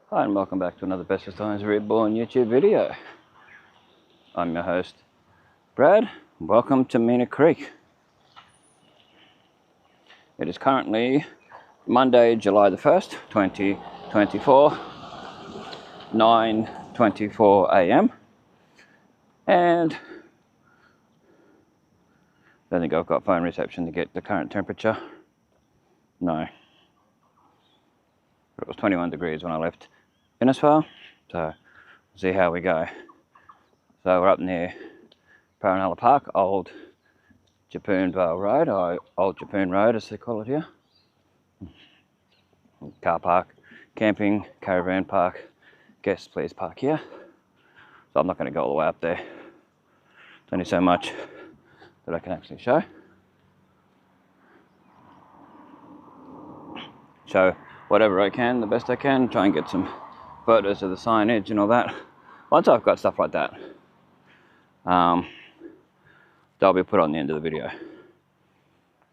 Hi and welcome back to another Bestestimes Reborn YouTube video. I'm your host, Brad. Welcome to Mena Creek. It is currently Monday, July the 1st, 2024, 9:24 a.m. And I don't think I've got phone reception to get the current temperature. No. It was 21 degrees when I left Innisfail, so we'll see how we go. So we're up near Paronella Park, Old Japoon Road, or Old Japoon Road as they call it here. Car park, camping, caravan park, guests please park here. So I'm not going to go all the way up there. There's only so much that I can actually show. Show whatever I can, the best I can, try and get some photos of the signage and all that. Once I've got stuff like that, they'll be put on the end of the video.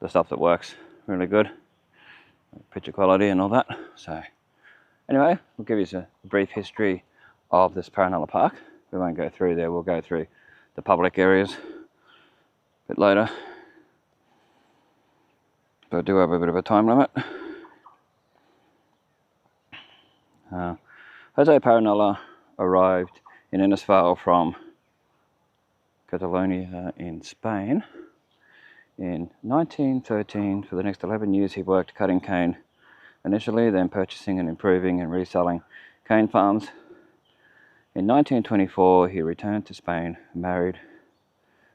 The stuff that works really good, picture quality and all that. So anyway, we'll give you a brief history of this Paronella Park. We won't go through there, we'll go through the public areas a bit later. But I do have a bit of a time limit. Jose Paronella arrived in Innisfail from Catalonia in Spain in 1913. For the next 11 years he worked cutting cane initially, then purchasing and improving and reselling cane farms. In 1924 he returned to Spain and married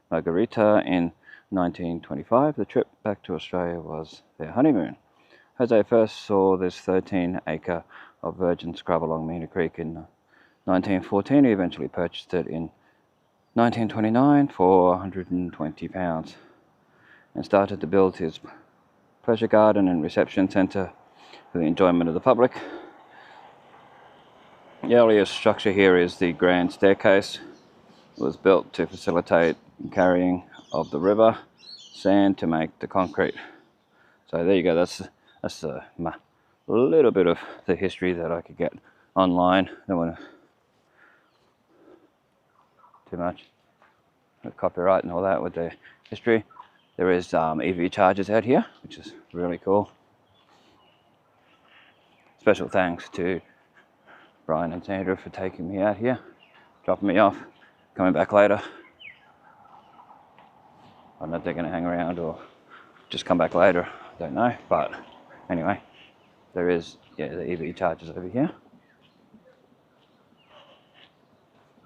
Margarita. In 1925 the trip back to Australia was their honeymoon. Jose first saw this 13-acre of virgin scrub along Mena Creek in 1914. He eventually purchased it in 1929 for £120 and started to build his pleasure garden and reception centre for the enjoyment of the public. The earliest structure here is the grand staircase. It was built to facilitate carrying of the river sand to make the concrete. So there you go, that's a little bit of the history that I could get online. Don't want to too much with copyright and all that with the history. There is EV chargers out here, which is really cool. Special thanks to Brian and Sandra for taking me out here, dropping me off, coming back later. I don't know if they're going to hang around or just come back later, I don't know, but anyway, there is the EV chargers over here.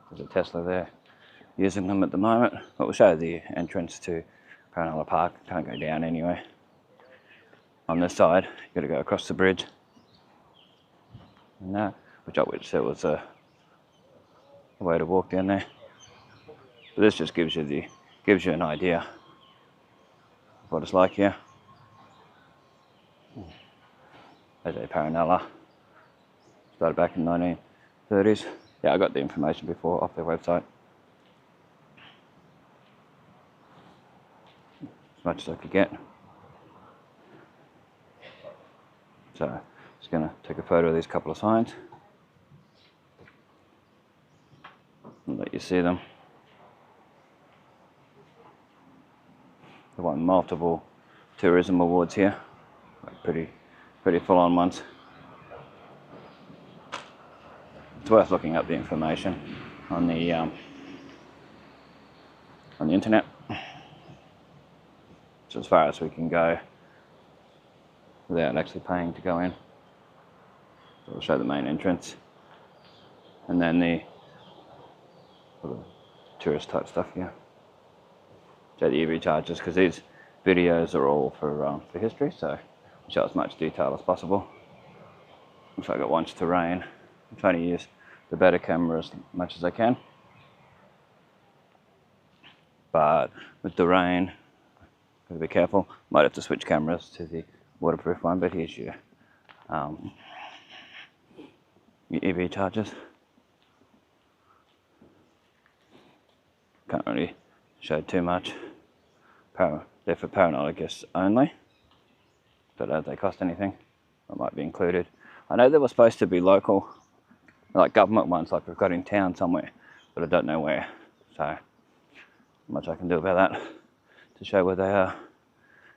There's a Tesla there using them at the moment, but we'll show the entrance to Paronella Park. Can't go down anyway. On this side, you've got to go across the bridge. And that, which I would say was a way to walk down there. But this just gives you an idea of what it's like here. There's a Paronella. Started back in the 1930s. Yeah, I got the information before off their website. As much as I could get. So, just going to take a photo of these couple of signs and let you see them. They won multiple tourism awards here, like pretty full-on ones. It's worth looking up the information on the internet. So as far as we can go without actually paying to go in. So we'll show the main entrance and then the tourist type stuff here. Show the EV chargers, because these videos are all for history, so I'll show as much detail as possible. Looks like it wants to rain. I'm trying to use the better camera as much as I can, but with the rain, gotta be careful. Might have to switch cameras to the waterproof one, but here's your EV chargers. Can't really show too much. They're for Paronella guests only. Don't know if they cost anything. That might be included. I know they were supposed to be local like government ones like we've got in town somewhere, but I don't know where. So not much I can do about that to show where they are.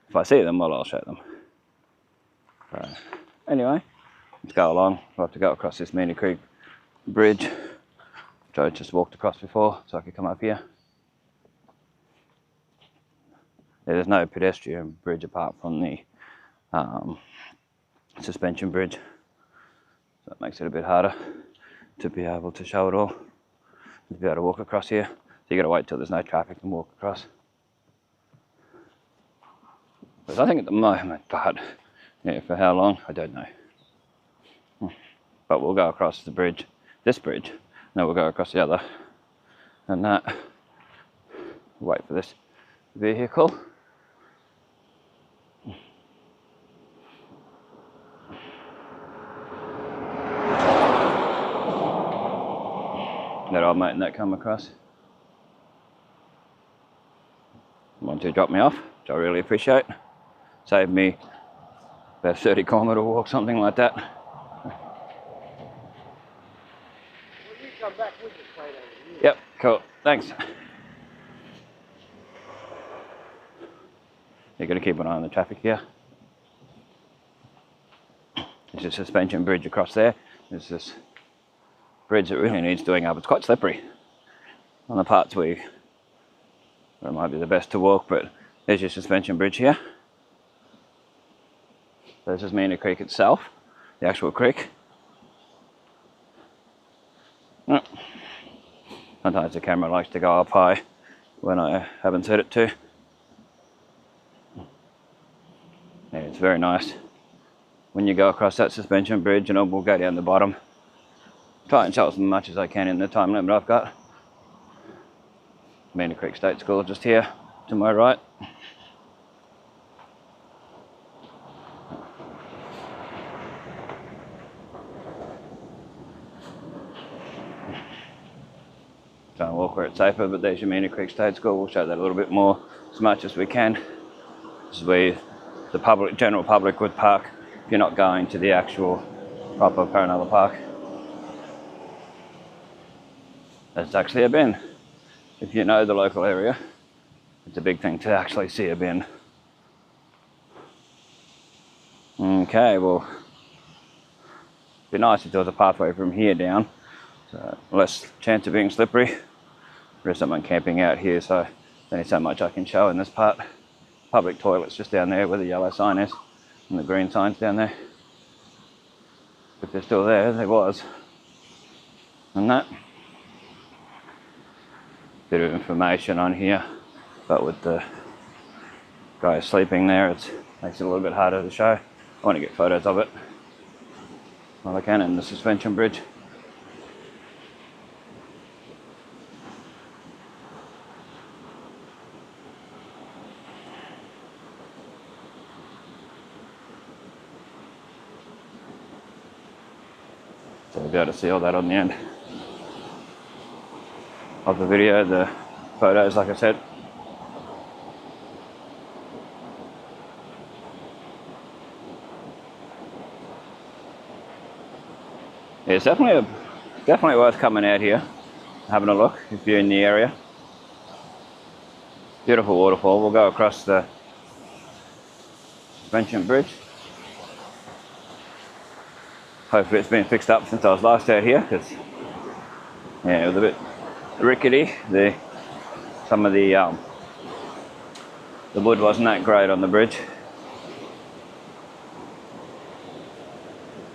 If I see them, well, I'll show them. So anyway, let's go along. We'll have to go across this Mena Creek bridge, which I just walked across before, so I could come up here. There's no pedestrian bridge apart from the suspension bridge, so it makes it a bit harder to be able to show it all, to be able to walk across here. So you got to wait till there's no traffic and walk across. There's nothing at the moment, but yeah, for how long, I don't know. But we'll go across the bridge, this bridge, and then we'll go across the other, and that. Wait for this vehicle. That old mate and that come across. Want to drop me off, which I really appreciate. Saved me about a 30-kilometre walk, something like that. Well, you come back with us later. Yep, cool, thanks. You're going to keep an eye on the traffic here. There's a suspension bridge across there. There's this bridge that really needs doing up. It's quite slippery on the parts where it might be the best to walk, but there's your suspension bridge here. This is Mena Creek itself, the actual creek. Sometimes the camera likes to go up high when I haven't set it to. Yeah, it's very nice when you go across that suspension bridge, and we'll go down the bottom. Try and show as much as I can in the time limit I've got. Mena Creek State School just here to my right. Try and walk where it's safer, but there's your Mena Creek State School. We'll show that a little bit more, as much as we can. This is where the general public would park if you're not going to the actual proper Paronella Park. There's actually a bin. If you know the local area, it's a big thing to actually see a bin. Okay, well, it'd be nice if there was a pathway from here down, so less chance of being slippery. There's someone camping out here, so there's only so much I can show in this part. Public toilets just down there where the yellow sign is, and the green sign's down there. If they're still there, there was. And that. Bit of information on here, but with the guy sleeping there, it makes it a little bit harder to show. I want to get photos of it while I can, and the suspension bridge. So we'll be able to see all that on the end of the video, the photos, like I said. Yeah, it's definitely worth coming out here, having a look if you're in the area. Beautiful waterfall. We'll go across the suspension bridge. Hopefully it's been fixed up since I was last out here, because yeah, it was a bit rickety. Some of the wood wasn't that great on the bridge.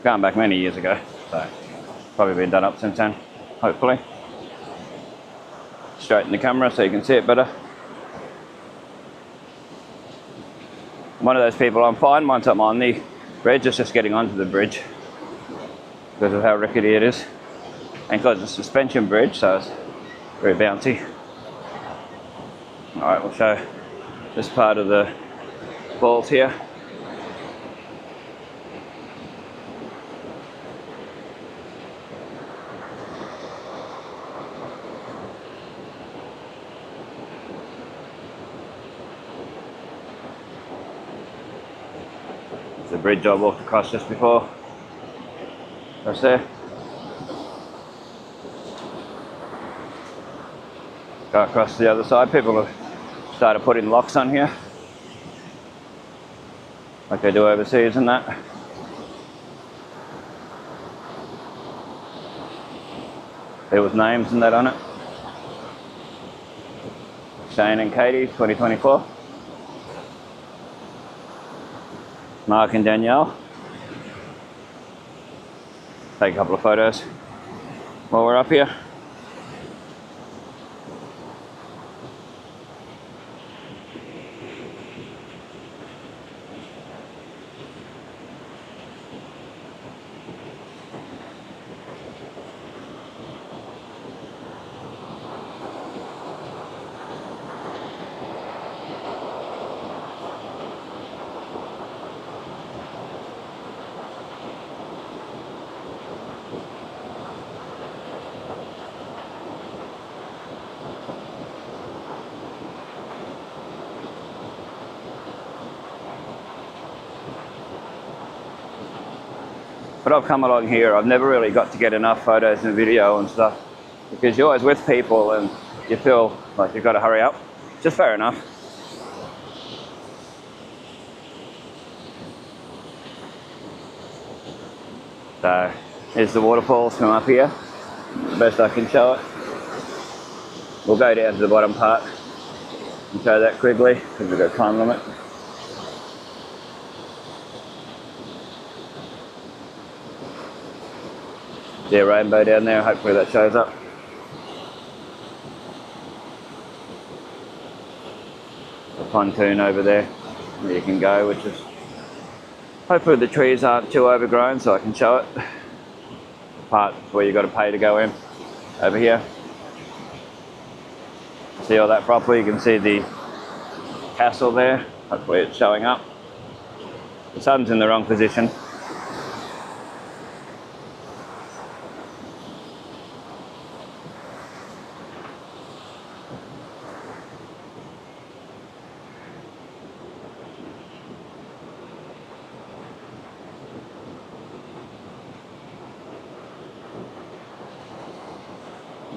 Going back many years ago, so probably been done up since then, hopefully. Straighten the camera so you can see it better. One of those people, I'm fine once I'm on the bridge. It's just getting onto the bridge because of how rickety it is, and because it's a suspension bridge, so it's very bouncy. Alright, we'll show this part of the falls here. It's the bridge I walked across just before. That's there. go across to the other side. People have started putting locks on here, like they do overseas and that. There was names and that on it. Shane and Katie, 2024. Mark and Danielle. Take a couple of photos while we're up here. But I've come along here, I've never really got to get enough photos and video and stuff, because you're always with people and you feel like you've got to hurry up. Just fair enough. So here's the waterfalls from up here, the best I can show it. We'll go down to the bottom part and show that quickly because we've got a time limit. See a rainbow down there, hopefully that shows up. A pontoon over there where you can go, which is, hopefully the trees aren't too overgrown so I can show it. The part where you've got to pay to go in, over here. See all that properly, you can see the castle there, hopefully it's showing up. The sun's in the wrong position.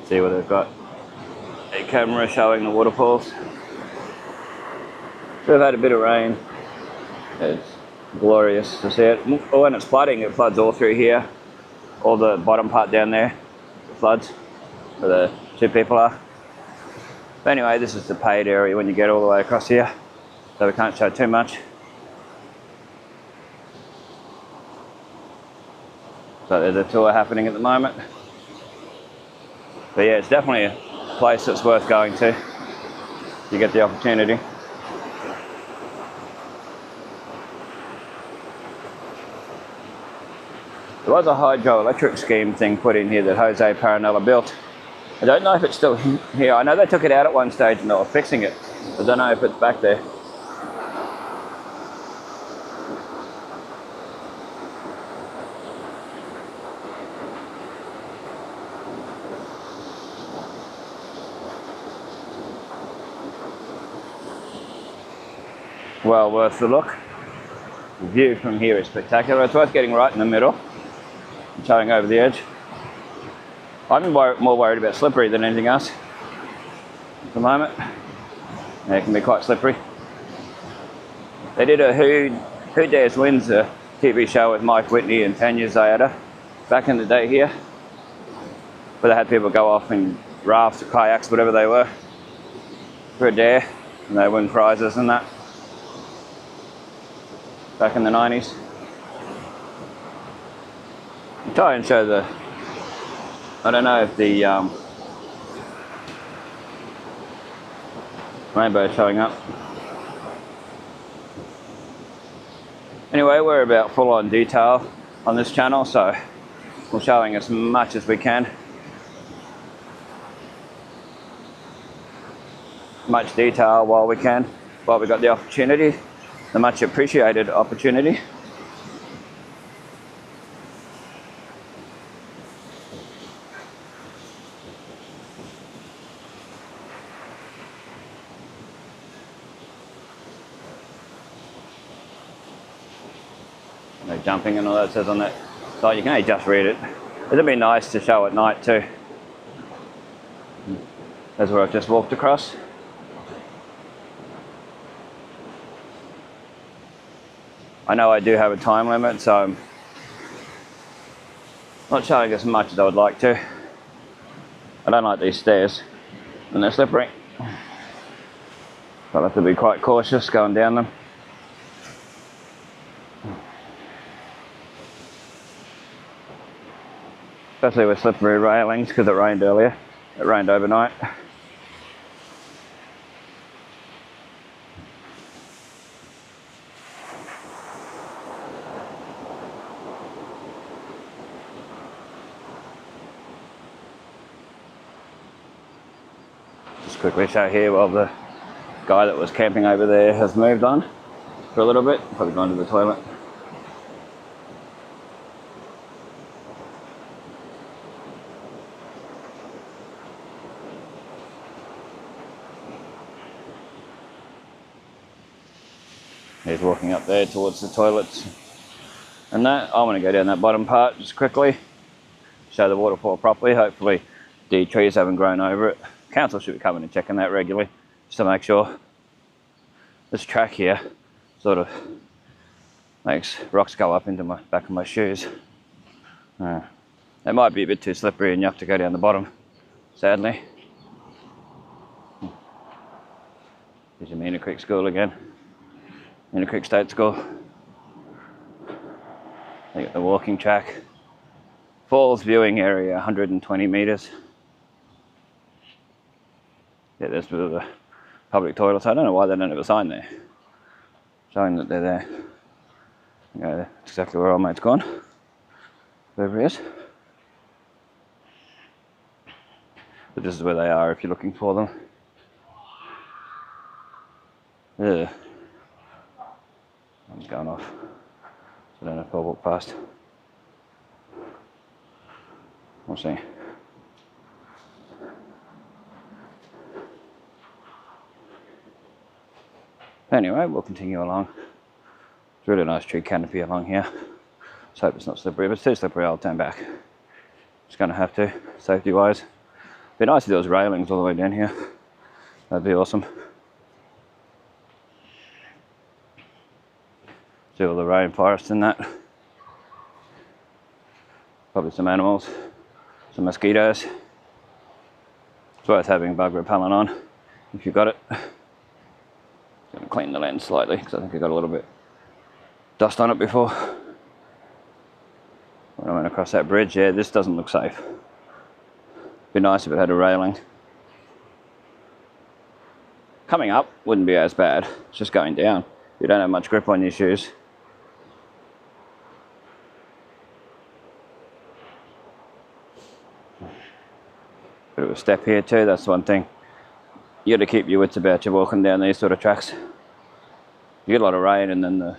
See what they've got. A camera showing the waterfalls. We've had a bit of rain. It's glorious to see it. When it's flooding, it floods all through here. All the bottom part down there floods where the two people are. But anyway, this is the paid area when you get all the way across here, so we can't show too much. So there's a tour happening at the moment. But yeah, it's definitely a place that's worth going to if you get the opportunity. There was a hydroelectric scheme thing put in here that Jose Paronella built. I don't know if it's still here. I know they took it out at one stage and they were fixing it. I don't know if it's back there. Well worth the look. The view from here is spectacular. It's worth getting right in the middle and showing over the edge. I'm more worried about slippery than anything else at the moment. Yeah, it can be quite slippery. They did a Who Dares Wins a TV show with Mike Whitney and Tanya Zayada back in the day here, where they had people go off in rafts or kayaks, whatever they were, for a dare, and they win prizes and that. Back in the 90s. I'll try and show the, I don't know if the rainbow is showing up. Anyway, we're about full on detail on this channel, so we're showing as much as we can. Much detail while we can, while we got the opportunity. The much appreciated opportunity. No jumping and all that says on that side. You can only just read it. It'd be nice to show at night too. That's where I've just walked across. I know I do have a time limit, so I'm not showing as much as I would like to. I don't like these stairs, and they're slippery. I'll have to be quite cautious going down them. Especially with slippery railings, because it rained earlier. It rained overnight. Just quickly show here while the guy that was camping over there has moved on for a little bit, probably gone to the toilet. He's walking up there towards the toilets and that. I want to go down that bottom part just quickly, show the waterfall properly. Hopefully the trees haven't grown over it. Council should be coming and checking that regularly just to make sure. This track here sort of makes rocks go up into my back of my shoes. It might be a bit too slippery and you have to go down the bottom, sadly. There's your Mena Creek School again. Mena Creek State School. They got the walking track. Falls viewing area, 120 metres. Yeah, there's a bit of a public toilet, so I don't know why they don't have a sign there showing that they're there. Okay, that's exactly where old mate's gone. Wherever he is. But this is where they are if you're looking for them. Ugh. I'm going off. So I don't know if I'll walk past. We'll see. Anyway, we'll continue along. It's a really nice tree canopy along here. Just hope it's not slippery. If it's too slippery, I'll turn back. Just gonna have to, safety wise. Be nice if there was railings all the way down here. That'd be awesome. See all the rainforest and that. Probably some animals, some mosquitoes. It's worth having bug repellent on if you've got it. Just gonna clean the lens slightly because I think I got a little bit dust on it before. When I went across that bridge, yeah, this doesn't look safe. Be nice if it had a railing. Coming up wouldn't be as bad. It's just going down. You don't have much grip on your shoes. Bit of a step here too, that's one thing. You got to keep your wits about you walking down these sort of tracks. You get a lot of rain and then the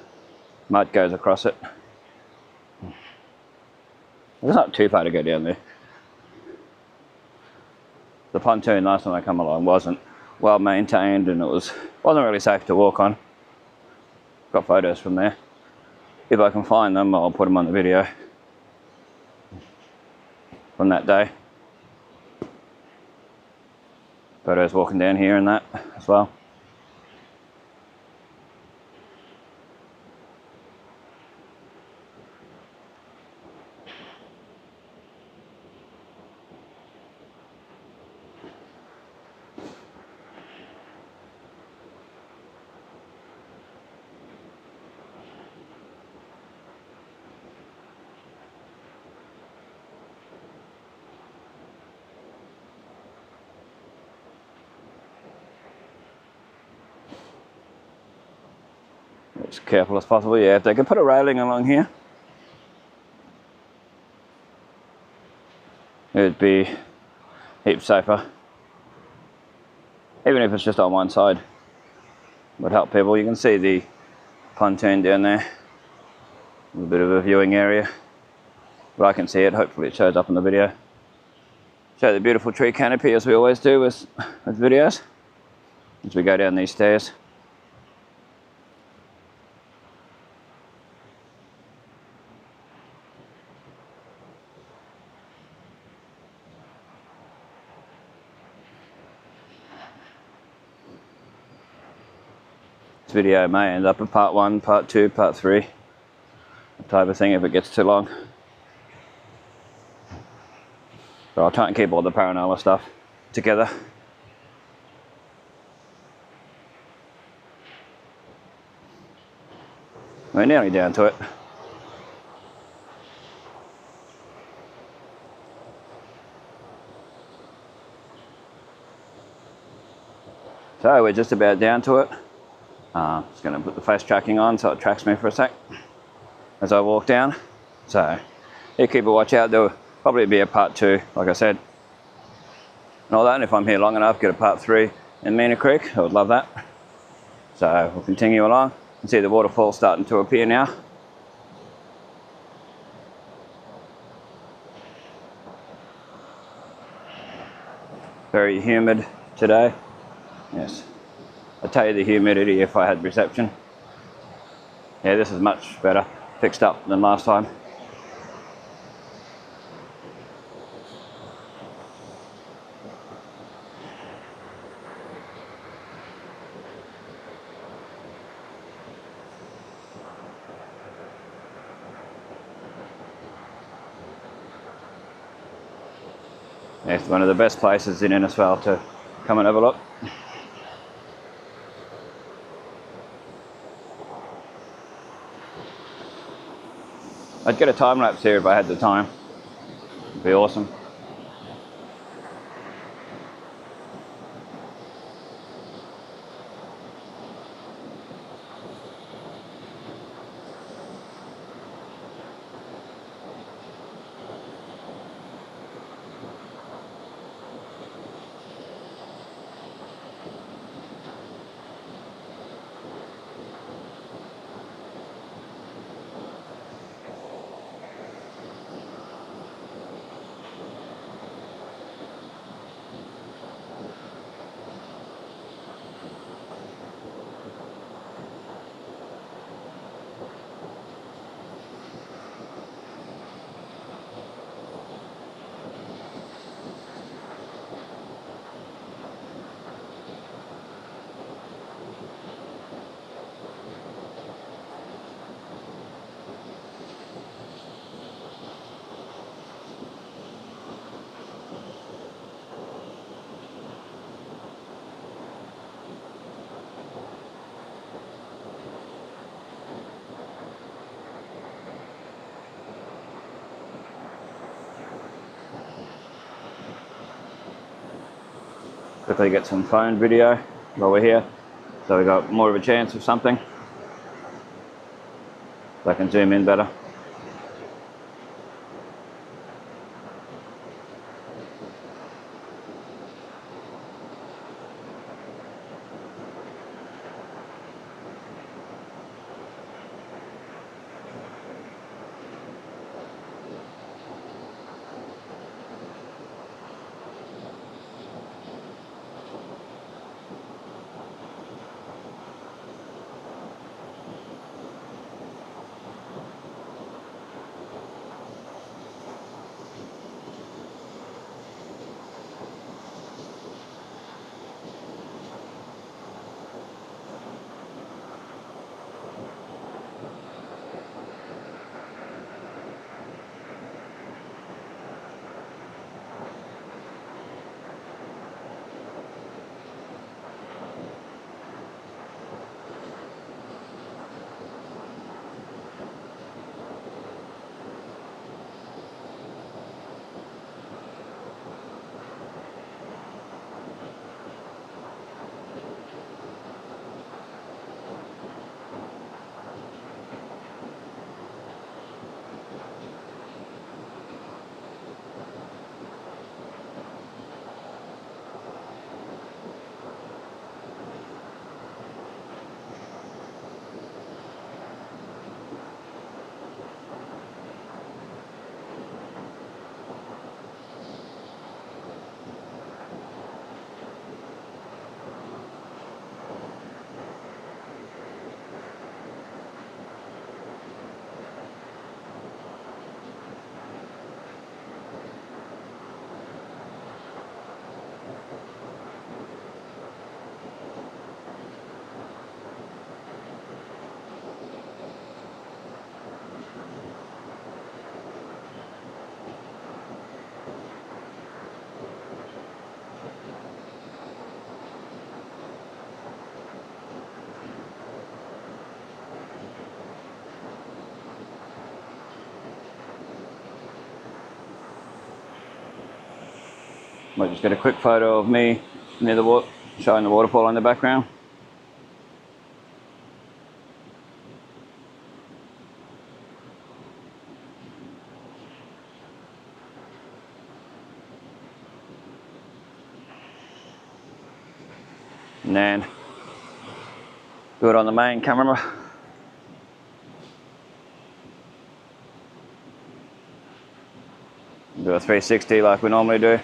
mud goes across it. It's not too far to go down there. The pontoon last time I come along wasn't well maintained and it wasn't really safe to walk on. Got photos from there. If I can find them, I'll put them on the video from that day. Photos walking down here and that as well. As careful as possible, yeah. If they could put a railing along here, it would be heaps safer. Even if it's just on one side, it would help people. You can see the pontoon down there, a bit of a viewing area, but I can see it. Hopefully it shows up in the video. Show the beautiful tree canopy as we always do with videos as we go down these stairs. This video may end up a part 1, part 2, part 3 type of thing if it gets too long. But I'll try and keep all the Paronella stuff together. We're nearly down to it. So we're just about down to it. Just going to put the face tracking on so it tracks me for a sec as I walk down. So you keep a watch out. There'll probably be a part 2, like I said, and all that. And if I'm here long enough, get a part 3 in Mena Creek. I would love that. So we'll continue along. You can see the waterfall starting to appear now. Very humid today. Yes. I'd tell you the humidity if I had reception. Yeah, this is much better fixed up than last time. Yeah, it's one of the best places in Innisfail to come and have a look. I'd get a time lapse here if I had the time. It'd be awesome. Quickly get some phone video while we're here, so we got more of a chance of something. So I can zoom in better. Might just get a quick photo of me near the water, showing the waterfall in the background. And then do it on the main camera. Do a 360 like we normally do.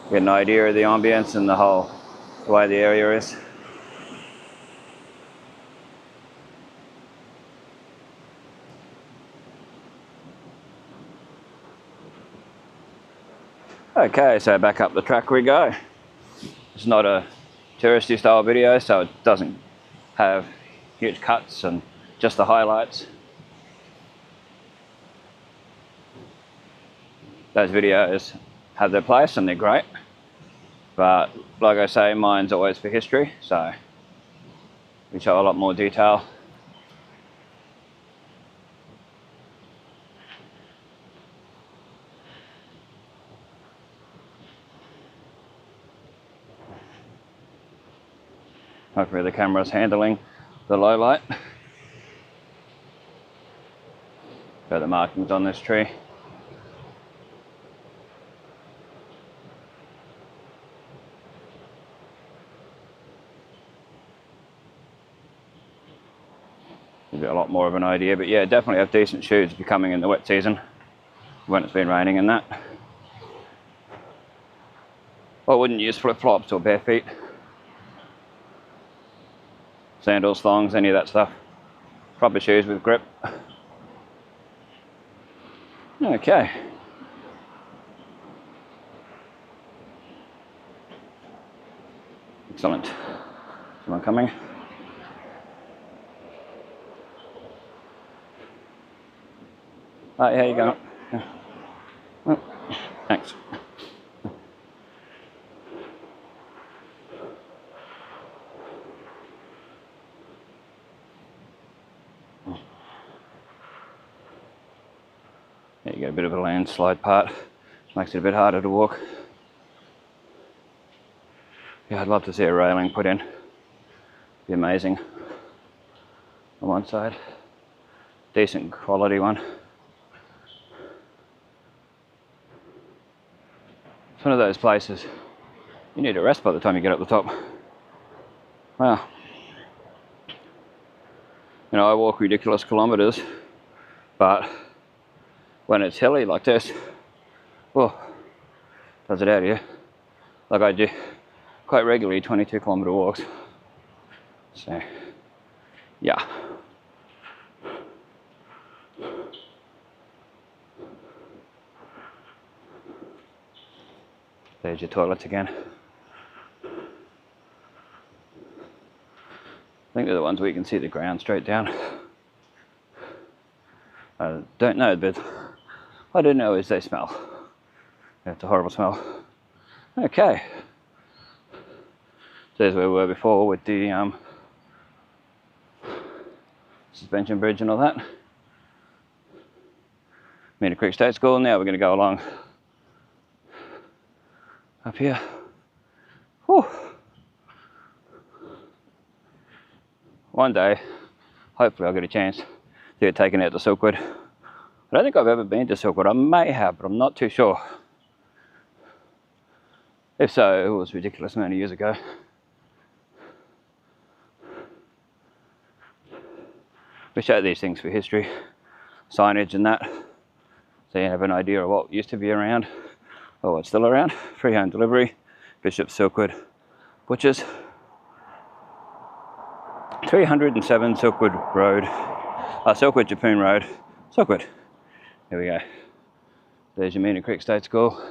Get an idea of the ambience and the way the area is. Okay, so back up the track we go. It's not a touristy style video, so it doesn't have huge cuts and just the highlights. Those videos have their place and they're great, but like I say, mine's always for history, so we show a lot more detail. Hopefully the camera's handling the low light. Got the markings on this tree. Give you a lot more of an idea, but yeah, definitely have decent shoes if you're coming in the wet season when it's been raining and that. I wouldn't use flip-flops or bare feet. Sandals, thongs, any of that stuff. Proper shoes with grip. Okay. Excellent. Someone coming? Oh, yeah, you going? Yeah. Oh, thanks. Yeah, you get a bit of a landslide part, which makes it a bit harder to walk. Yeah, I'd love to see a railing put in. Be amazing. On one side, decent quality one. It's one of those places you need a rest by the time you get up the top. Wow. You know, I walk ridiculous kilometres, but when it's hilly like this, oh, does it out of you. Like I do quite regularly 22-kilometre walks. So, yeah. There's your toilets again. I think they're the ones where you can see the ground straight down. I don't know, but what I do know is they smell. It's a horrible smell. Okay. There's where we were before with the suspension bridge and all that. Mena Creek State School. Now we're going to go along up here. Whew. One day, hopefully I'll get a chance to get taken out to Silkwood. I don't think I've ever been to Silkwood. I may have, but I'm not too sure. If so, it was a ridiculous amount of years ago. We show these things for history, signage and that, so you have an idea of what used to be around, or what's still around. Free home delivery, Bishop Silkwood Butchers. 307 Silkwood Road, Silkwood Japoon Road, Silkwood. Here we go. There's your Mena Creek State School.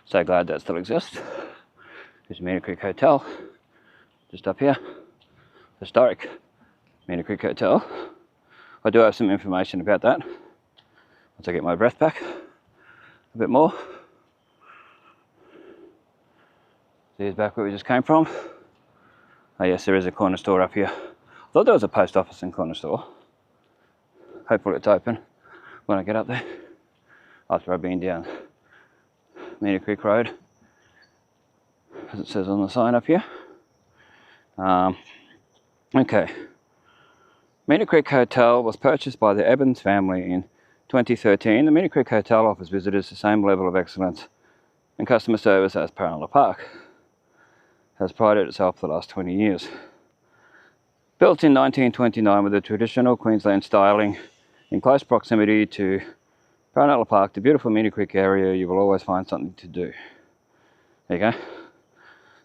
So glad that still exists. There's your Mena Creek Hotel, just up here. Historic Mena Creek Hotel. I do have some information about that once I get my breath back a bit more. Here's back where we just came from. Oh yes, there is a corner store up here. I thought there was a post office and corner store. Hopefully it's open. when I get up there, after I've been down Mena Creek Road, as it says on the sign up here. Okay. Mena Creek Hotel was purchased by the Evans family in 2013. The Mena Creek Hotel offers visitors the same level of excellence and customer service as Paronella Park has prided itself for the last 20 years. Built in 1929 with a traditional Queensland styling in close proximity to Paronella Park, the beautiful Mena Creek area, you will always find something to do. There you go. So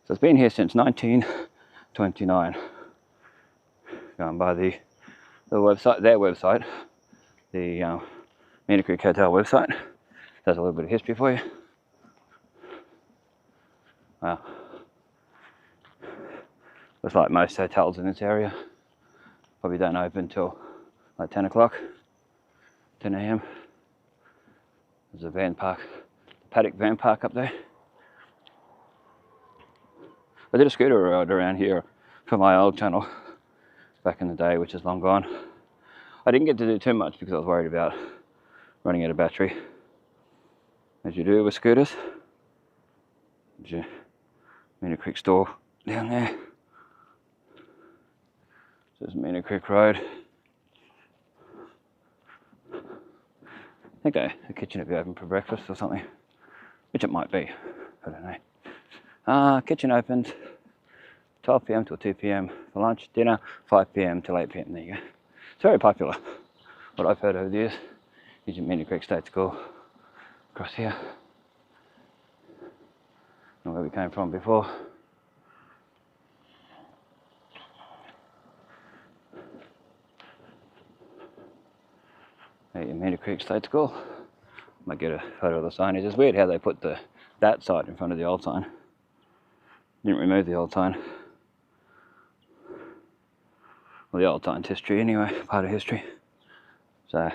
it's been here since 1929. Going by the website, their website, the Mena Creek Hotel website. There's a little bit of history for you. Wow. Looks like most hotels in this area probably don't open till like 10 o'clock, 10 a.m. There's a van park, paddock van park up there. I did a scooter ride around here for my old channel back in the day, which is long gone. I didn't get to do too much because I was worried about running out of battery, as you do with scooters. There's your Mena Creek store down there. This is Mena Creek Road. I think the kitchen would be open for breakfast or something, which it might be, I don't know. Kitchen opens 12 p.m. till 2 p.m. for lunch, dinner 5 p.m. till 8 p.m. There you go. It's very popular. What I've heard over the years is your Mena Creek State School across here, and where we came from before. There, your Mena Creek State School. Might get a photo of the signage. It's weird how they put that site in front of the old sign. Didn't remove the old sign. Well, the old sign's history anyway, part of history. So,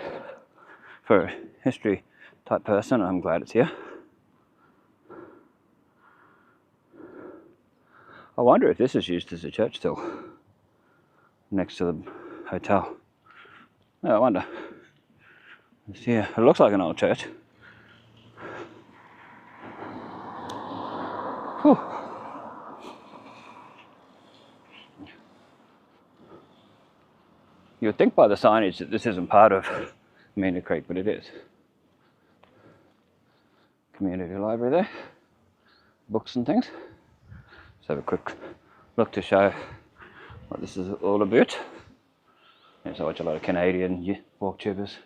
for a history type person, I'm glad it's here. I wonder if this is used as a church still, next to the hotel. Oh, I wonder. Yeah, it looks like an old church. Whew. You would think by the signage that this isn't part of Mena Creek, but it is. Community library there, books and things. Let's have a quick look to show what this is all about. Yes, I watch a lot of Canadian walk tubers.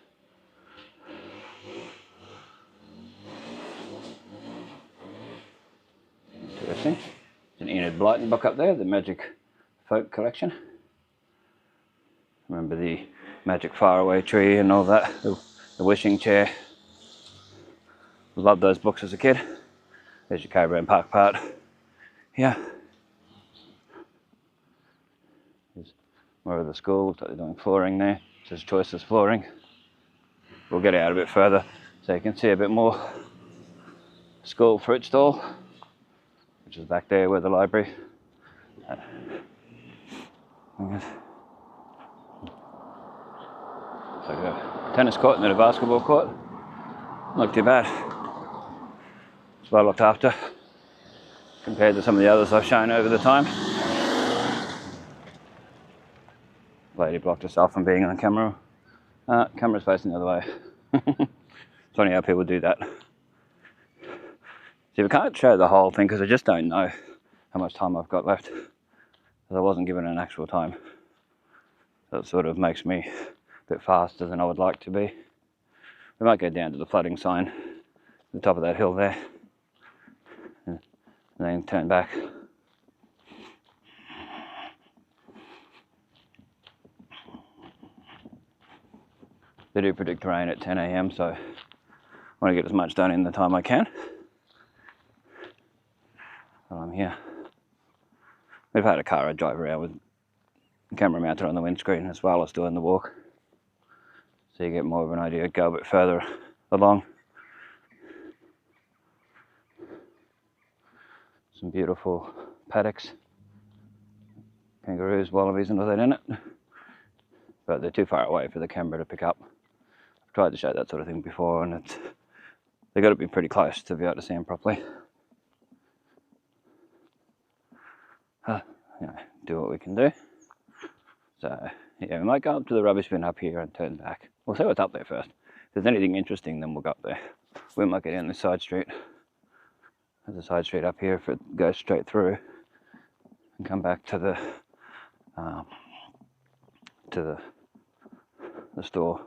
Interesting. There's an Enid Blyton book up there, the Magic Folk Collection. Remember the Magic Faraway Tree and all that, the Wishing Chair. Loved those books as a kid. There's your Caravan Park part. Yeah. There's more of the school, looks like they're doing flooring there. It says Choices Flooring. We'll get out a bit further so you can see a bit more. School fruit stall, which is back there where the library. It's like a tennis court and then a basketball court. Not too bad. It's well looked after compared to some of the others I've shown over the time. Lady blocked herself from being on camera. Camera's facing the other way. It's funny how people do that. See, we can't show the whole thing because I just don't know how much time I've got left. Because I wasn't given an actual time. So it sort of makes me a bit faster than I would like to be. We might go down to the flooding sign, the top of that hill there, and then turn back. They do predict rain at 10 a.m, so I want to get as much done in the time I can while I'm here. We've had a car I drive around with the camera mounted on the windscreen as well as doing the walk, so you get more of an idea, go a bit further along. Some beautiful paddocks, kangaroos, wallabies and all that in it, but they're too far away for the camera to pick up. tried to show that sort of thing before, and they've got to be pretty close to be able to see them properly. You know, do what we can do. So yeah, we might go up to the rubbish bin up here and turn back. We'll see what's up there first. If there's anything interesting, then we'll go up there. We might get down this side street. There's a side street up here if it goes straight through, and come back to the store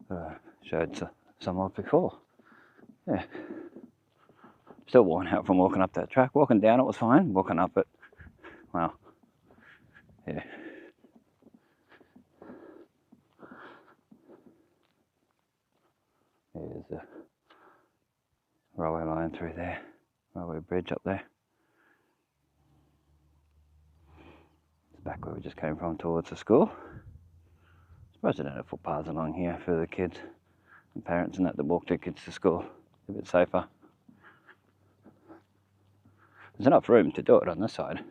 that I showed some of before. Yeah. Still worn out from walking up that track. Walking down it was fine. Walking up it, well, yeah. There's a railway line through there, railway bridge up there. It's back where we just came from towards the school. I suppose they don't have footpaths along here for the kids and parents and that walk their kids to school. It's a bit safer. There's enough room to do it on this side.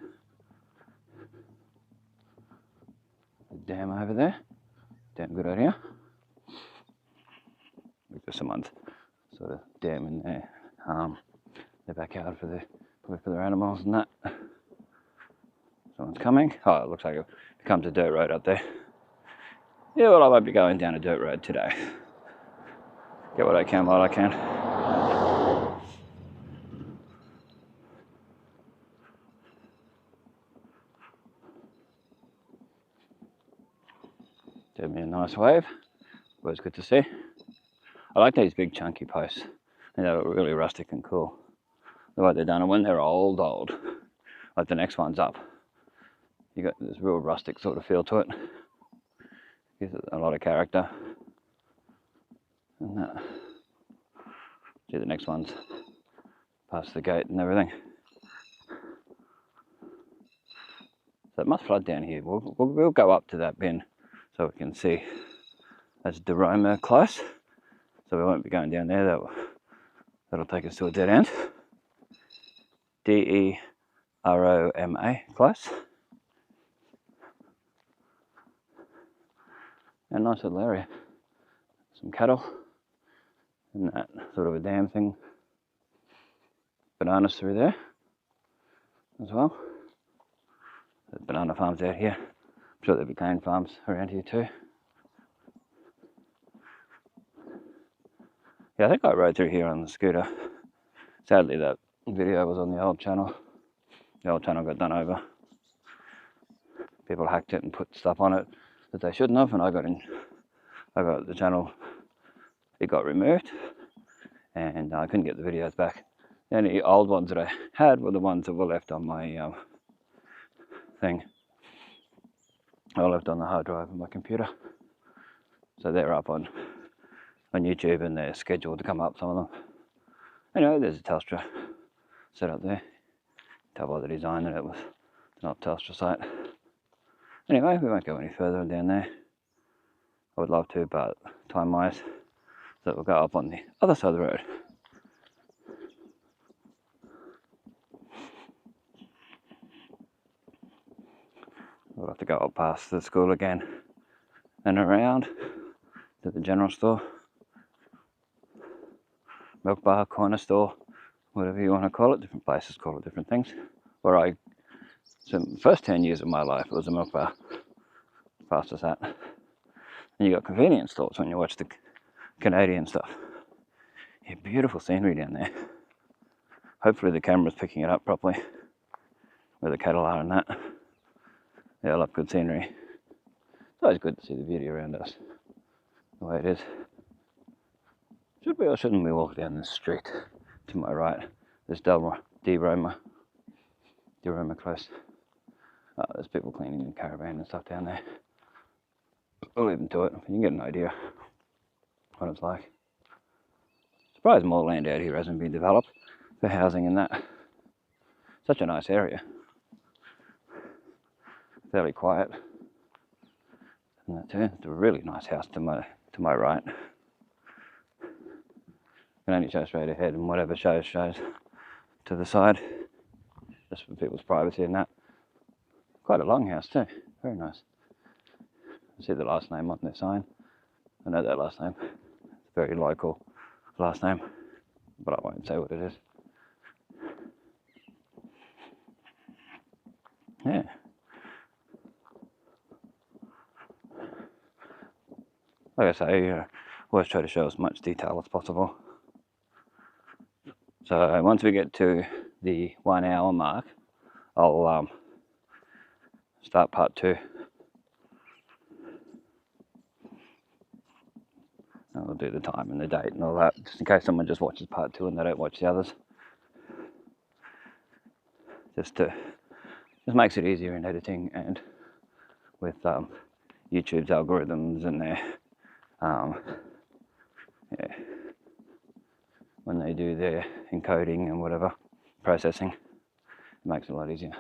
The dam over there. Damn good idea. Because someone's sort of damming their backyard for their animals and that. Someone's coming. Oh, it looks like it becomes a dirt road up there. Yeah, well, I won't be going down a dirt road today. Get what I can while I can. Give me a nice wave. Always good to see. I like these big chunky posts. They look really rustic and cool. The way they've done it when they're old. Like the next one's up. You got this real rustic sort of feel to it. Gives it a lot of character. And that. See, the next one's past the gate and everything. So it must flood down here. We'll go up to that bin so we can see. That's Deroma close. So we won't be going down there. That'll take us to a dead end. Deroma close. A nice little area. Some cattle. And that sort of a dam thing. Bananas through there as well. There's banana farms out here. I'm sure there'll be cane farms around here too. Yeah, I think I rode through here on the scooter. Sadly, that video was on the old channel. The old channel got done over. People hacked it and put stuff on it that they shouldn't have, and I got the channel. It got removed, and I couldn't get the videos back. The only old ones that I had were the ones that were left on my thing. I left on the hard drive of my computer. So they're up on YouTube, and they're scheduled to come up, some of them. Anyway, there's a Telstra set up there. Tell by the design that it was not Telstra site. Anyway, we won't go any further down there. I would love to, but time-wise, so we'll go up on the other side of the road. We'll have to go up past the school again and around to the general store. Milk bar, corner store, whatever you want to call it. Different places call it different things. So the first 10 years of my life, it was a milk bar. Past us that. And you got convenience stores when you watch the Canadian stuff. Yeah, beautiful scenery down there. Hopefully the camera's picking it up properly. Where the cattle are and that. Yeah, I love good scenery. It's always good to see the beauty around us. The way it is. Should we or shouldn't we walk down this street to my right? There's Deroma close. Oh, there's people cleaning the caravan and stuff down there. We'll leave them to it. You can get an idea what it's like. Surprised more land out here hasn't been developed for housing and that. Such a nice area. Fairly quiet. And that too. It's a really nice house to my right. Can only show straight ahead, and whatever shows to the side. Just for people's privacy and that. Quite a long house too. Very nice. I see the last name on their sign. I know that last name. very local last name, but I won't say what it is. Yeah. Like I say, always try to show as much detail as possible. So once we get to the 1 hour mark, I'll start part 2. I'll do the time and the date and all that, just in case someone just watches part 2 and they don't watch the others. Just makes it easier in editing, and with YouTube's algorithms and their yeah, when they do their encoding and whatever processing, it makes it a lot easier.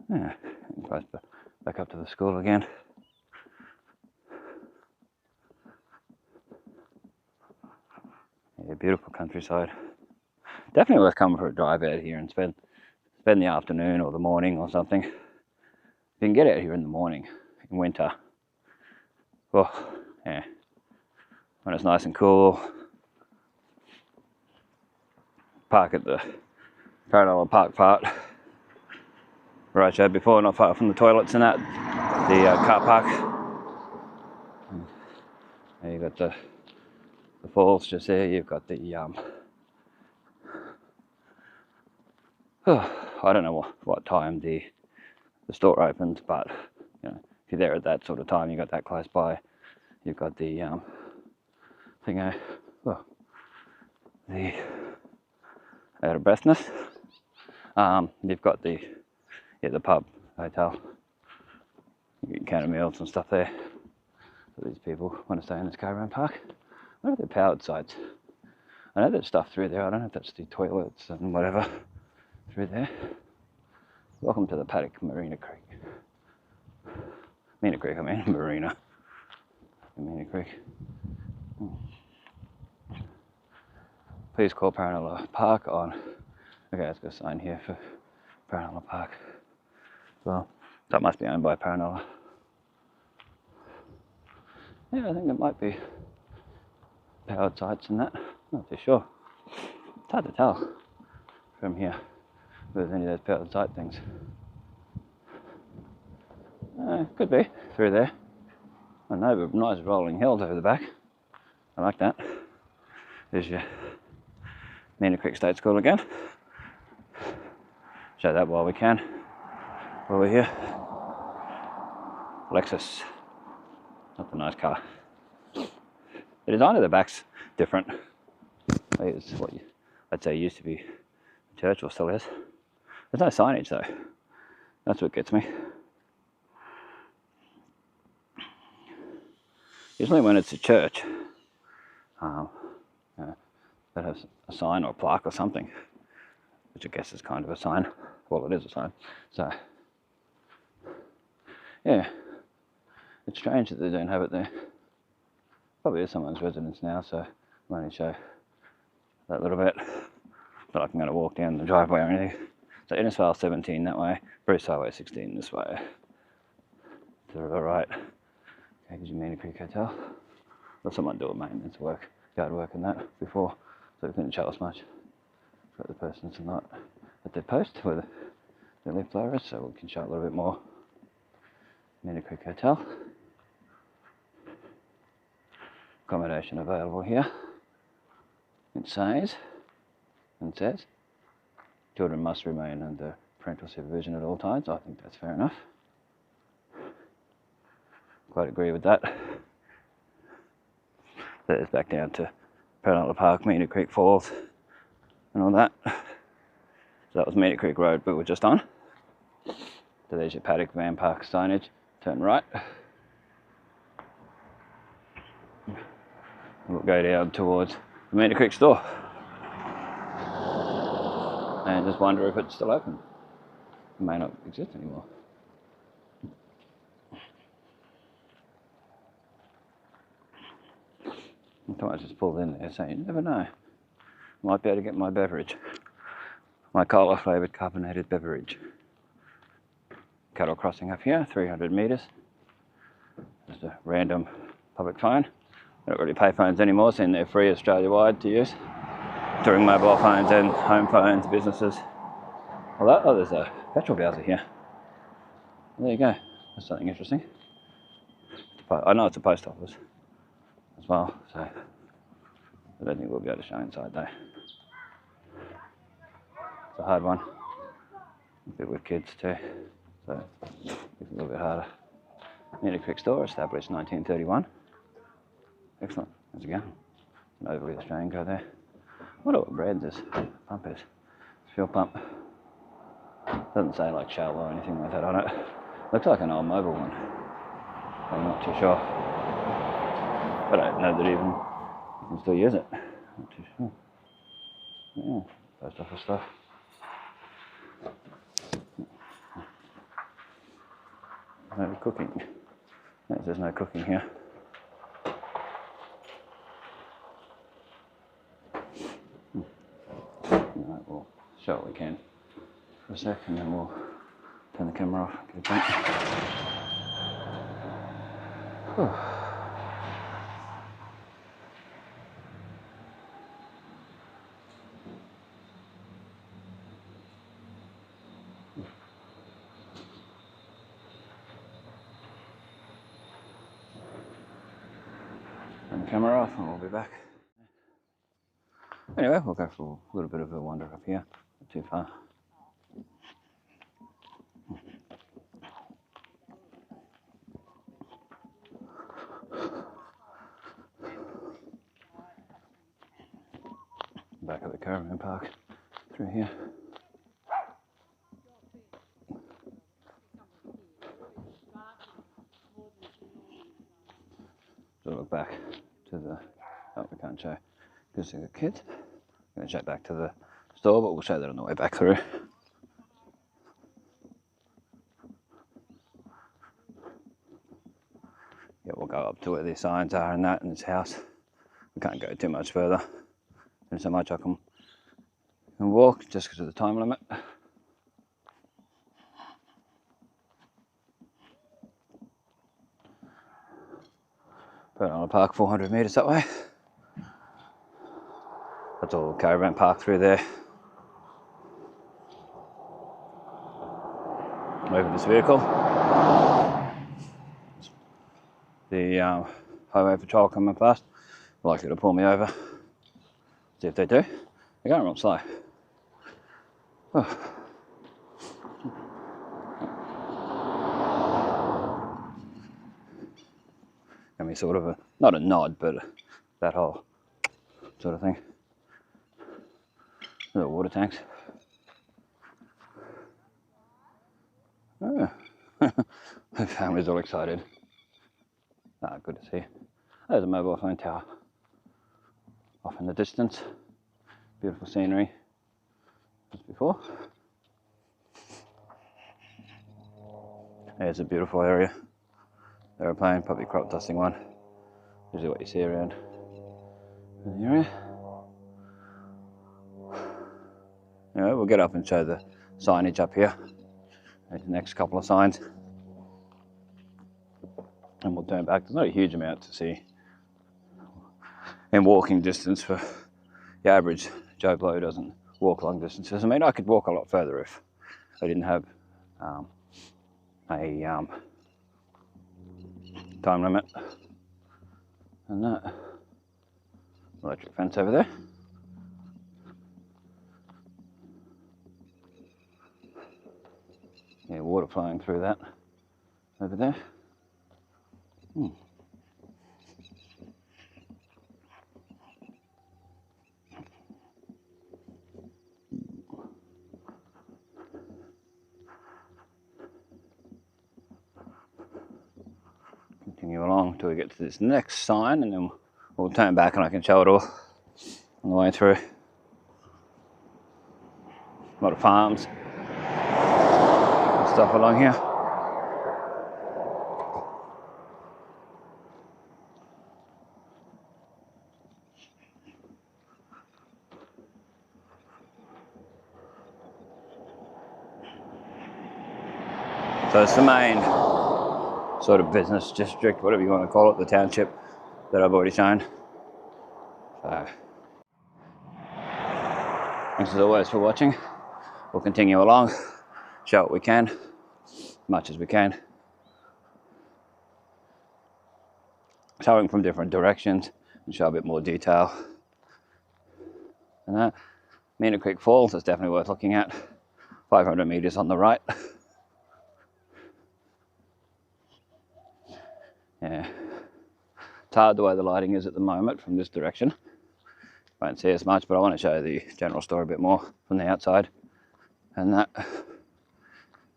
Yeah, close back up to the school again. Yeah, beautiful countryside. Definitely worth coming for a drive out here and spend the afternoon or the morning or something. If you can get out here in the morning in winter, well, yeah, when it's nice and cool, park at the Paronella Park part, where I showed before, not far from the toilets and that, the car park. And you've got the falls just there. You've got the I don't know what time the store opens, but you know, if you're there at that sort of time, you got that close by. You've got the thing, the out of breathness. You've got the pub, hotel. You can counter meals and stuff there. So these people want to stay in this caravan park. What are the powered sites? I know there's stuff through there. I don't know if that's the toilets and whatever through there. Welcome to the paddock, Mena Creek. Marina. Mena Creek. Please call Paronella Park on. Okay, let's go sign here for Paronella Park. Well, that must be owned by Paronella. Yeah, I think it might be powered sites and that. Not too sure. It's hard to tell from here if there's any of those powered site things. Could be through there. I know, but nice rolling hills over the back. I like that. There's your Mena Creek State School again. Show that while we can. While we're here. Lexus. Not a nice car. The design of the back's different. It's what I'd say used to be a church, or still is. There's no signage though. That's what gets me. Usually when it's a church, that has a sign or a plaque or something, which I guess is kind of a sign. Well, it is a sign. So, yeah, it's strange that they don't have it there. Probably is someone's residence now, so I'll only show that little bit. But I'm going to walk down the driveway or anything. So Innisfail 17 that way, Bruce Highway 16 this way. To the right. Okay, here's your Mena Creek Hotel. Got someone doing maintenance work, yard work and that before, so we couldn't show us much. Got the person's not at their post where the lift blower is, so we can show a little bit more. Mena Creek Hotel. Accommodation available here. It says, children must remain under parental supervision at all times. I think that's fair enough. Quite agree with that. There's back down to Paronella Park, Mena Creek Falls, and all that. So that was Mena Creek Road we were just on. So there's your paddock van park signage. Turn right. We'll go down towards the Mena Creek store. And just wonder if it's still open. It may not exist anymore. I thought I just pulled in there, so you never know. Might be able to get my beverage. my cola flavoured carbonated beverage. Cattle crossing up here, 300 metres. Just a random public phone. They don't really pay phones anymore, seeing they're free Australia-wide to use. During mobile phones and home phones, businesses. Well, oh, there's a petrol bowser here. There you go. That's something interesting. I know it's a post office as well, so I don't think we'll be able to show inside though. It's a hard one. A bit with kids too, so it's a little bit harder. Mena Creek store, established 1931. Excellent. There's a go. An overly Australian go there. I wonder what brand this pump is. Fuel pump. Doesn't say like Shell or anything like that on it. Looks like an old mobile one. I'm not too sure. But I don't know that even you can still use it. Not too sure. Yeah, post office stuff. No cooking. No, there's no cooking here. Right, we'll show what we can for a sec and then we'll turn the camera off. Get a drink. Whew. Turn the camera off and we'll be back. Anyway, we'll go for a little bit of a wander up here. Not too far. Back at the caravan park through here. So look back to the, oh, we can't show because there's the kids. I'm going to show back to the store, but we'll show that on the way back through. Yeah, we'll go up to where these signs are and that in this house. We can't go too much further. There's so much I can walk just because of the time limit. Paronella Park, 400 metres that way. That's all caravan park through there. Over this vehicle. The highway patrol coming past, likely to pull me over. See if they do. They're going real slow. Oh. Give me sort of a, not a nod, but that whole sort of thing. Little water tanks. Oh. The family's all excited. Ah, good to see. There's a mobile phone tower off in the distance. Beautiful scenery as before. There's a beautiful area. Aeroplane, probably crop dusting one. Usually what you see around in the area. Anyway, we'll get up and show the signage up here. The next couple of signs. And we'll turn back. There's not a huge amount to see in walking distance for the average Joe Blow doesn't walk long distances. I mean, I could walk a lot further if I didn't have a time limit. And that electric fence over there. Yeah, water flowing through that over there. Continue along until we get to this next sign and then we'll turn back and I can show it all on the way through. A lot of farms and stuff along here. So it's the main sort of business district, whatever you want to call it, the township that I've already shown. So thanks as always for watching. We'll continue along, show what we can, as much as we can. Showing from different directions and show a bit more detail. And that Mena Creek Falls is definitely worth looking at. 500 meters on the right. Yeah, it's hard the way the lighting is at the moment from this direction. Won't see as much, but I want to show the general store a bit more from the outside. And that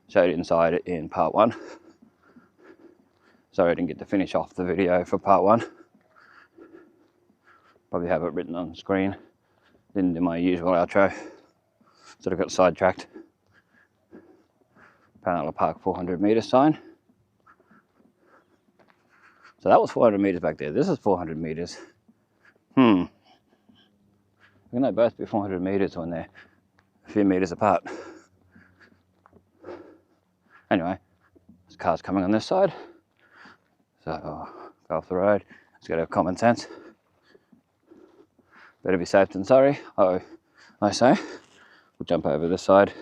showed inside in part 1. Sorry I didn't get to finish off the video for part 1. Probably have it written on the screen. Didn't do my usual outro. Sort of got sidetracked. Paronella Park 400 meter sign. So that was 400 meters back there. This is 400 meters. Can they both be 400 meters when they're a few meters apart? Anyway, there's cars coming on this side. So go off the road. Let's go to common sense. Better be safe than sorry. Oh, I say. We'll jump over this side.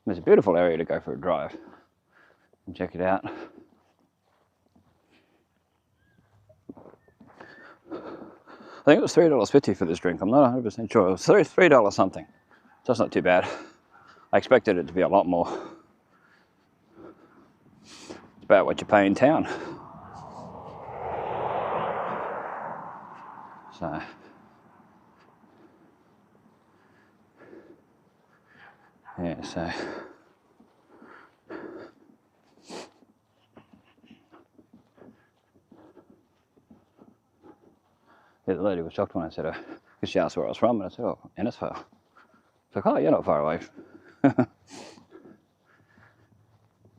There's a beautiful area to go for a drive. And check it out. I think it was $3.50 for this drink. I'm not 100% sure. It was $3 something. So that's not too bad. I expected it to be a lot more. It's about what you pay in town. So yeah, so yeah, the lady was shocked when I said, because she asked where I was from, and I said, oh, Innisfail. She's like, oh, you're not far away.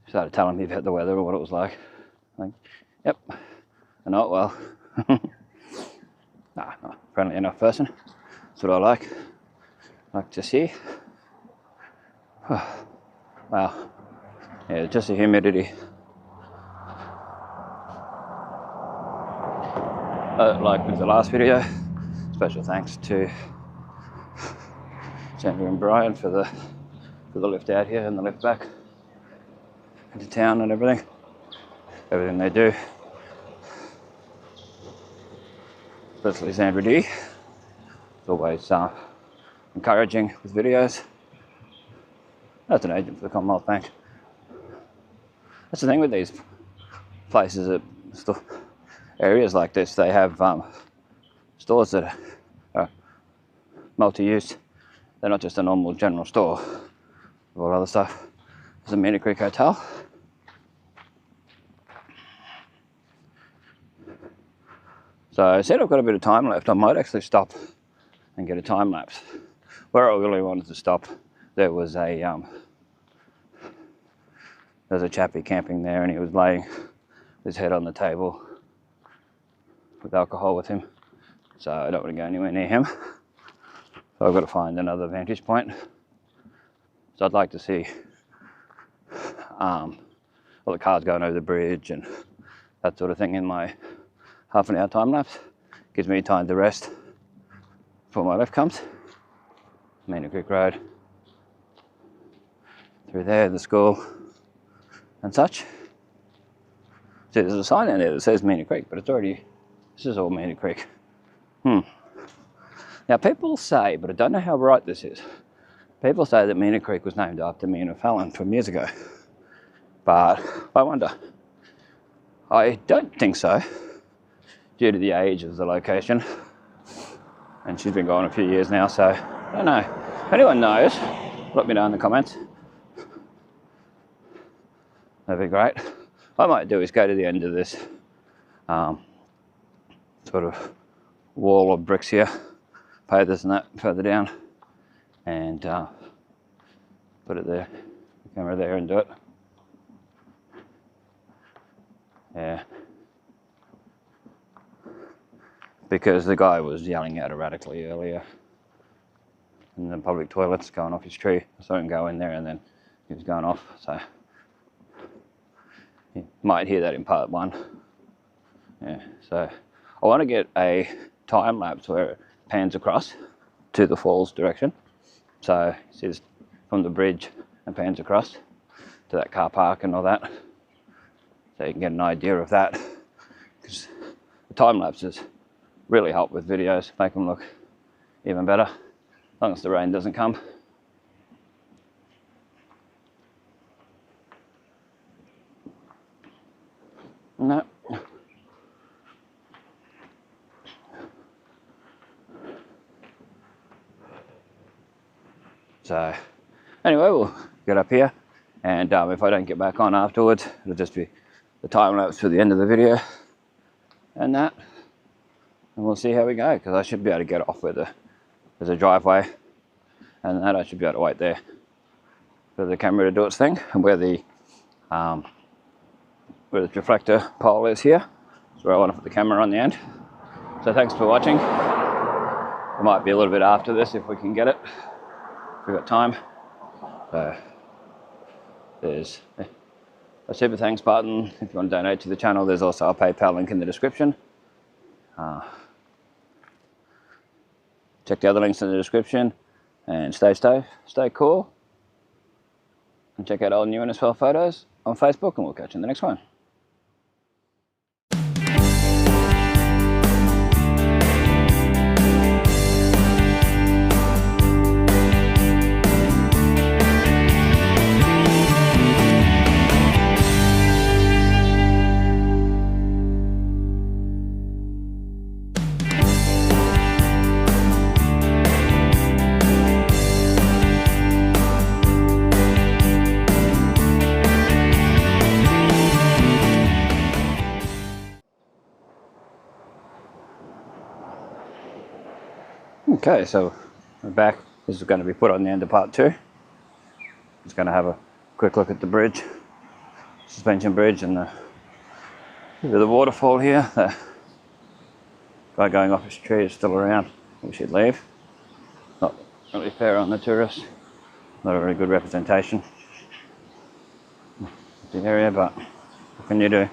She started telling me about the weather or what it was like. Like, yep, I know it well. Nah, not a friendly enough person. That's what I like to see. Wow, yeah, just the humidity. Like with the last video, special thanks to Sandra and Brian for the lift out here and the lift back into town and everything they do. Especially Sandra D. It's always encouraging with videos. That's an agent for the Commonwealth Bank. That's the thing with these places at areas like this. They have stores that are multi-use. They're not just a normal general store with all other stuff. There's a Mena Creek Hotel. So I said I've got a bit of time left. I might actually stop and get a time lapse. Where I really wanted to stop, there was a chappie camping there, and he was laying his head on the table with alcohol with him. So I don't want to go anywhere near him. So I've got to find another vantage point. So I'd like to see all the cars going over the bridge and that sort of thing in my half an hour time lapse. Gives me time to rest before my lift comes. Mena Creek Road. Through there, the school and such. See, there's a sign in there that says Mena Creek, but it's already, this is all Mena Creek. Now people say, but I don't know how right this is, people say that Mena Creek was named after Mena Fallon from years ago. But I wonder. I don't think so, due to the age of the location. And she's been gone a few years now, so I don't know. If anyone knows, let me know in the comments. That'd be great. What I might do is go to the end of this sort of wall of bricks here, pavers and that further down, and put it there, the camera there, and do it. Yeah. Because the guy was yelling out erratically earlier in the public toilets, going off his tree. I saw him go in there and then he was going off, so you might hear that in part 1. Yeah, so I want to get a time lapse where it pans across to the falls direction. So it says from the bridge and pans across to that car park and all that. So you can get an idea of that. Because the time lapses really help with videos, make them look even better, as long as the rain doesn't come. No. So anyway, we'll get up here, and if I don't get back on afterwards, it'll just be the time lapse for the end of the video and that, and we'll see how we go, because I should be able to get off where there's a driveway, and that I should be able to wait there for the camera to do its thing, and where the reflector pole is here, that's where I want to put the camera on the end. So thanks for watching. It might be a little bit after this if we can get it, if we've got time. So there's a super thanks button if you want to donate to the channel. There's also a PayPal link in the description. Check the other links in the description, and stay cool, and check out all new Innisfail photos on Facebook, and we'll catch you in the next one. Okay, so we're back. This is going to be put on the end of part 2. Just going to have a quick look at the bridge, suspension bridge, and the waterfall here. The guy going off his tree is still around. We should leave. Not really fair on the tourists. Not a very good representation of the area, but what can you do?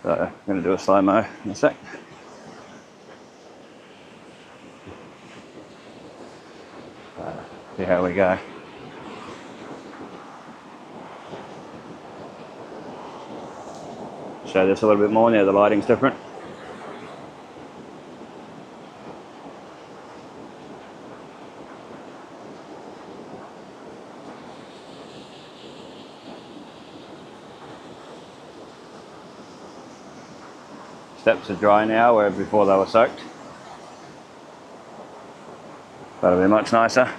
So I'm going to do a slow-mo in a sec. See how we go. Show this a little bit more now, the lighting's different. Steps are dry now, where before they were soaked. That'll be much nicer.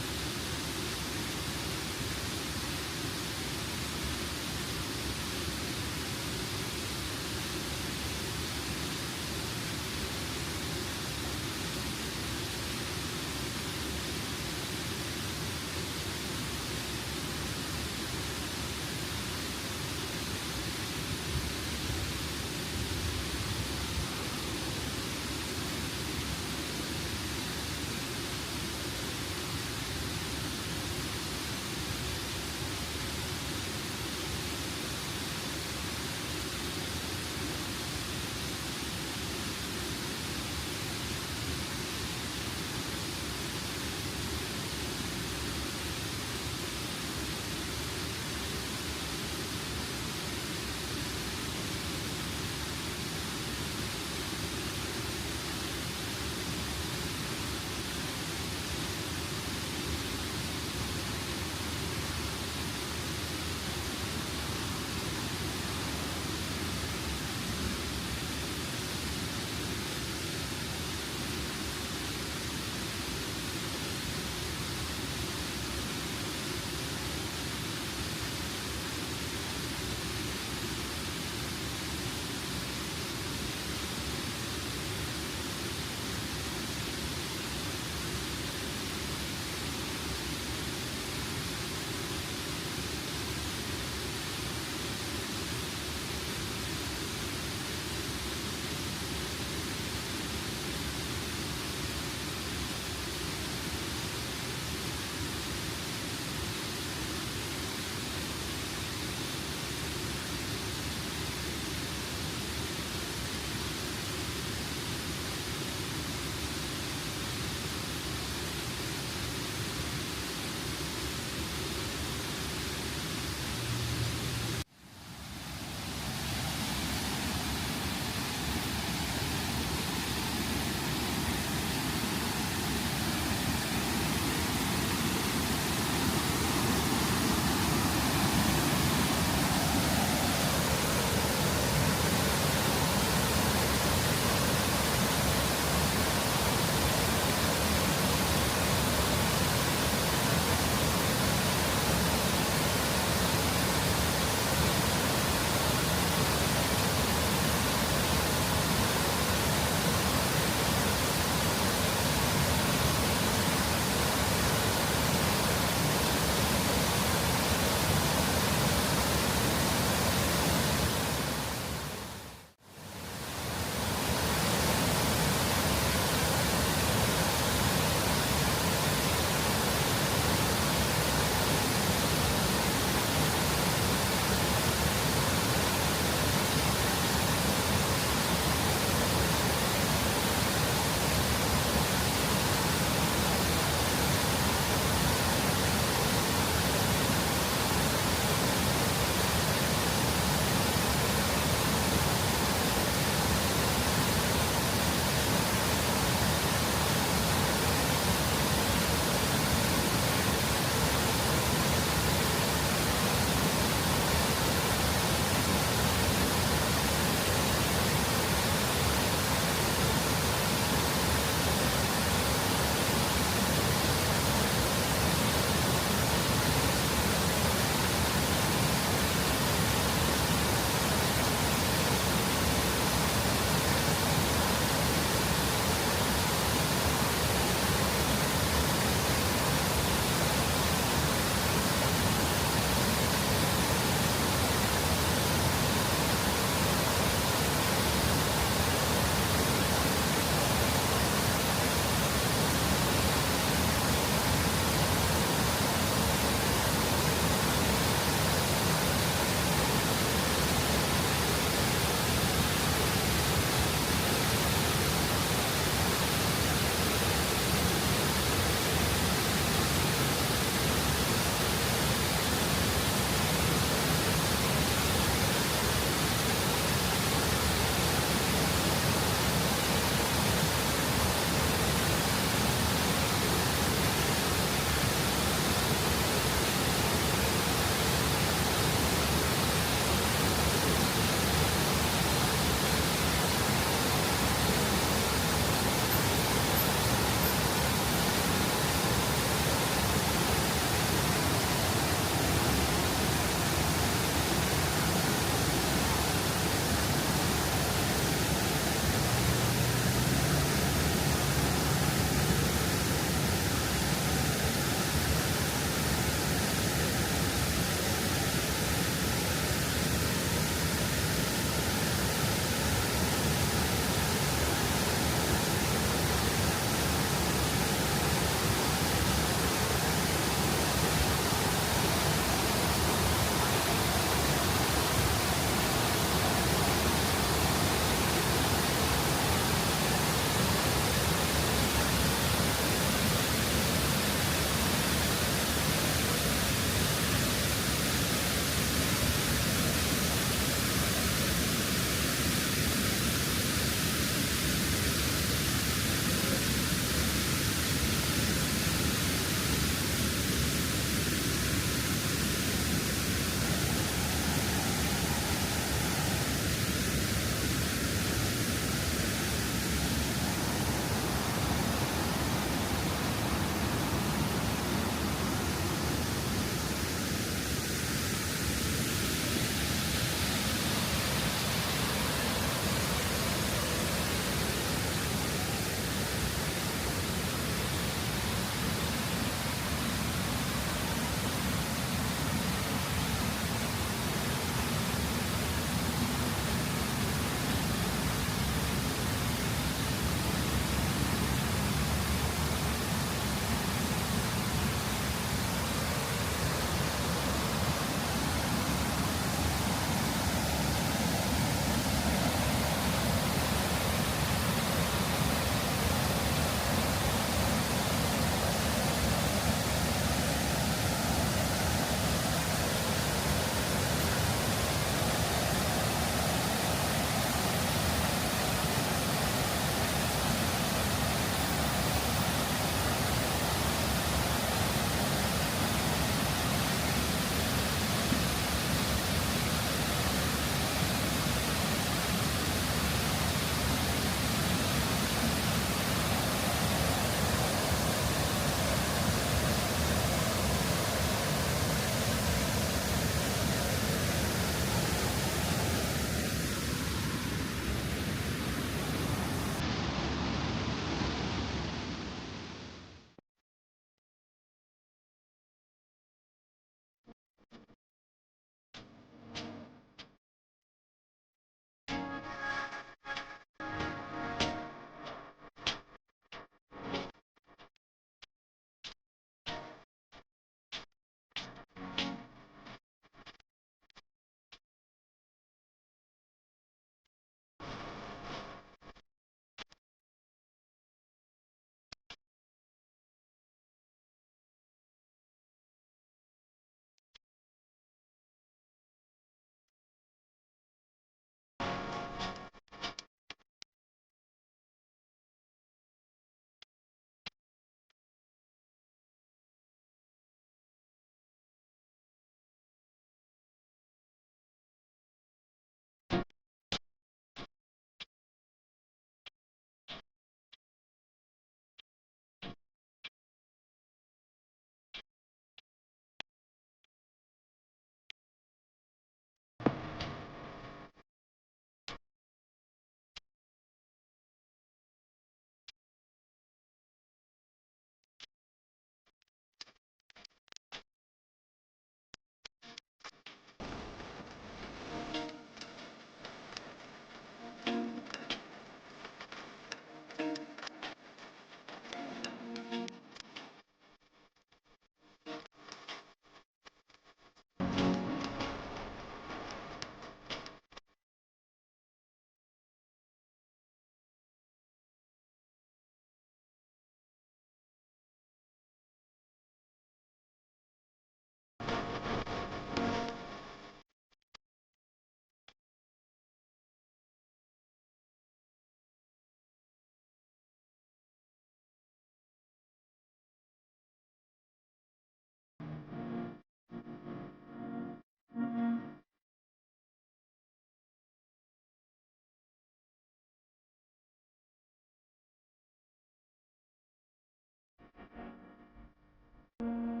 Bye.